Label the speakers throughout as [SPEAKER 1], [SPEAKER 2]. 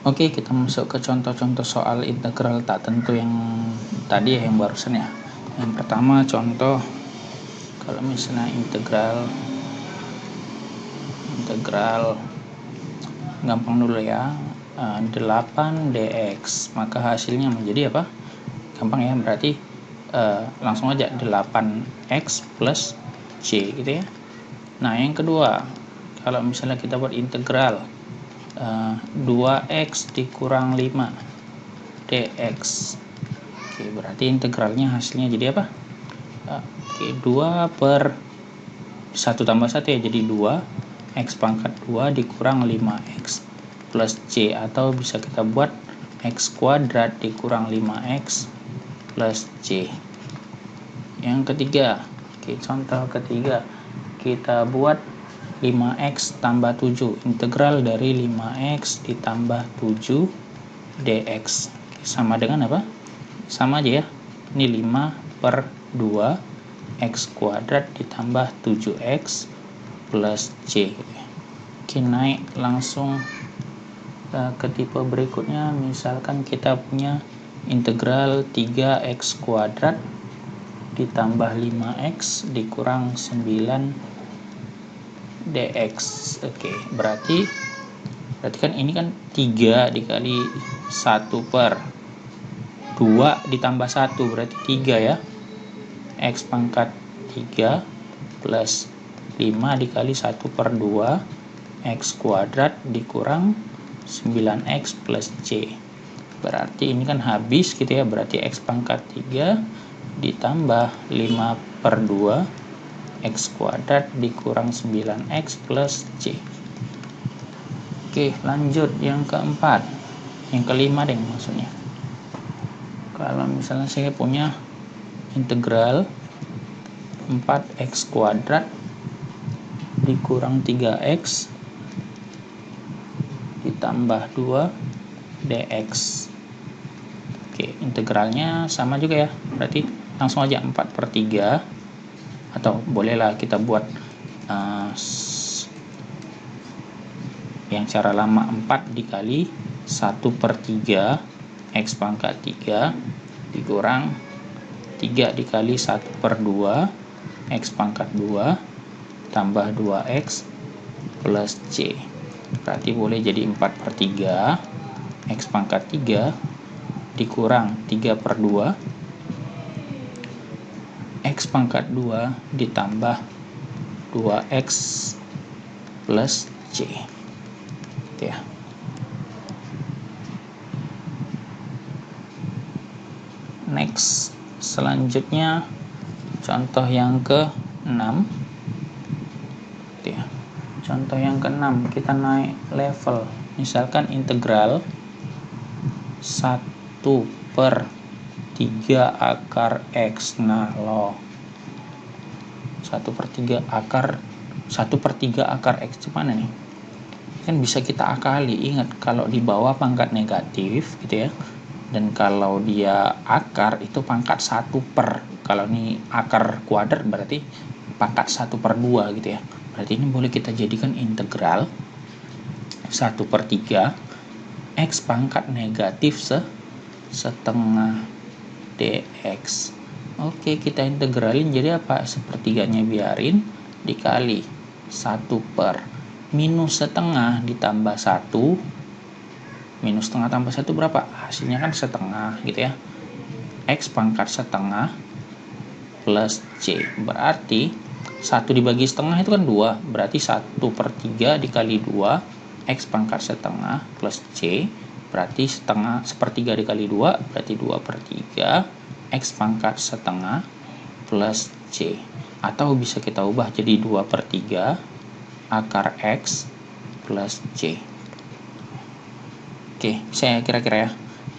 [SPEAKER 1] Oke, kita masuk ke contoh-contoh soal integral tak tentu yang tadi ya, yang barusan ya. Yang pertama contoh, kalau misalnya integral gampang dulu ya, 8 dx, maka hasilnya menjadi apa? Gampang ya, berarti langsung aja 8x plus c gitu ya. Nah yang kedua, kalau misalnya kita buat integral 2x dikurang 5 dx, oke, berarti integralnya hasilnya jadi apa? Oke, 2 per 1 tambah 1 ya, jadi 2 x pangkat 2 dikurang 5x plus c, atau bisa kita buat x kuadrat dikurang 5x plus c. Yang ketiga, oke, contoh ketiga, kita buat 5x tambah 7, integral dari 5x ditambah 7 dx, sama dengan apa? Sama aja ya, ini 5 per 2 x kuadrat ditambah 7x plus c. Oke, naik langsung ke tipe berikutnya. Misalkan kita punya integral 3x kuadrat ditambah 5x dikurang 9 dx. Oke, berarti kan ini kan 3 dikali 1 per 2 ditambah 1 berarti 3 ya, x pangkat 3 plus 5 dikali 1 per 2 x kuadrat dikurang 9x plus c, berarti ini kan habis gitu ya, berarti x pangkat 3 ditambah 5 per 2 x kuadrat dikurang 9x plus c. Oke, lanjut yang keempat, yang kelima deh maksudnya. Kalau misalnya saya punya integral 4x kuadrat dikurang 3x ditambah 2 dx. Oke, integralnya sama juga ya, berarti langsung aja 4 per 3, atau bolehlah kita buat yang cara lama, 4 dikali 1 per 3 x pangkat 3 dikurang 3 dikali 1 per 2 x pangkat 2 tambah 2x plus c, berarti boleh jadi 4 per 3 x pangkat 3 dikurang 3 per 2 x pangkat 2 ditambah 2x plus c. Oke ya. Next, selanjutnya contoh yang ke-6. Ya. Contoh yang ke-6, kita naik level. Misalkan integral 1 per 3 akar x. Nah, loh. 1 per 3 akar x gimana nih? Kan bisa kita akali. Ingat, kalau di bawah pangkat negatif gitu ya, dan kalau dia akar itu pangkat 1 per, kalau ini akar kuadrat berarti pangkat 1 per 2 gitu ya. Berarti ini boleh kita jadikan integral 1 per 3 x pangkat negatif setengah dx. Oke, kita integralin jadi apa? Sepertiganya biarin dikali 1 per minus setengah ditambah 1, minus setengah tambah 1 berapa? Hasilnya kan setengah gitu ya, x pangkat setengah plus c, berarti 1 dibagi setengah itu kan 2, berarti 1 per 3 dikali 2 x pangkat setengah plus c, berarti sepertiga dikali 2 berarti 2 per 3 x pangkat setengah plus c, atau bisa kita ubah jadi 2 per 3 akar x plus c. Oke, saya kira-kira ya,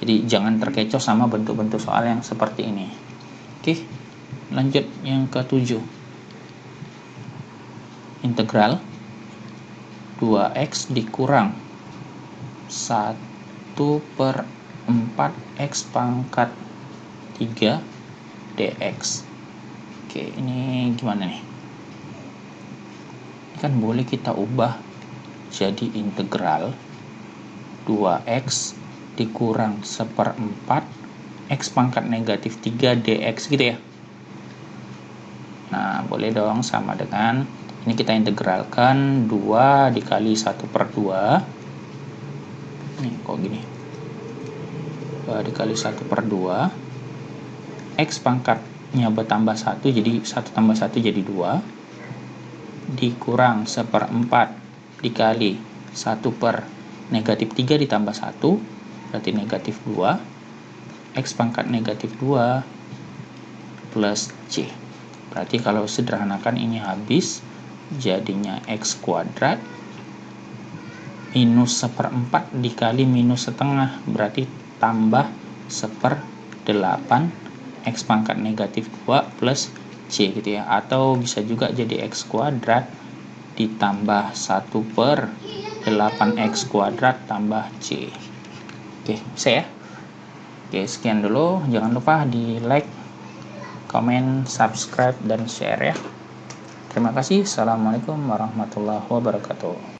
[SPEAKER 1] jadi jangan terkecoh sama bentuk-bentuk soal yang seperti ini. Oke, lanjut yang ke-7, integral 2x dikurang 1 per 4x pangkat 3 dx. Oke, ini gimana nih? Kan boleh kita ubah jadi integral 2x dikurang 1/4 x pangkat negatif 3 dx gitu ya. Nah, boleh dong sama dengan, ini kita integralkan 2 dikali 1/2. Nih, kok gini? 2 dikali 1/2. X pangkatnya bertambah 1, jadi 1 tambah 1 jadi 2. Dikurang 1/4 dikali 1/-3 ditambah 1, berarti negatif 2. X pangkat negatif 2 plus C. Berarti kalau sederhanakan ini habis, jadinya x kuadrat minus 1/4 dikali minus setengah, berarti tambah 1/8 x pangkat negatif 2 plus C gitu ya. Atau bisa juga jadi x kuadrat ditambah 1/8x kuadrat tambah C. Oke, bisa ya? Oke, sekian dulu. Jangan lupa di like, komen, subscribe, dan share ya. Terima kasih. Assalamualaikum warahmatullahi wabarakatuh.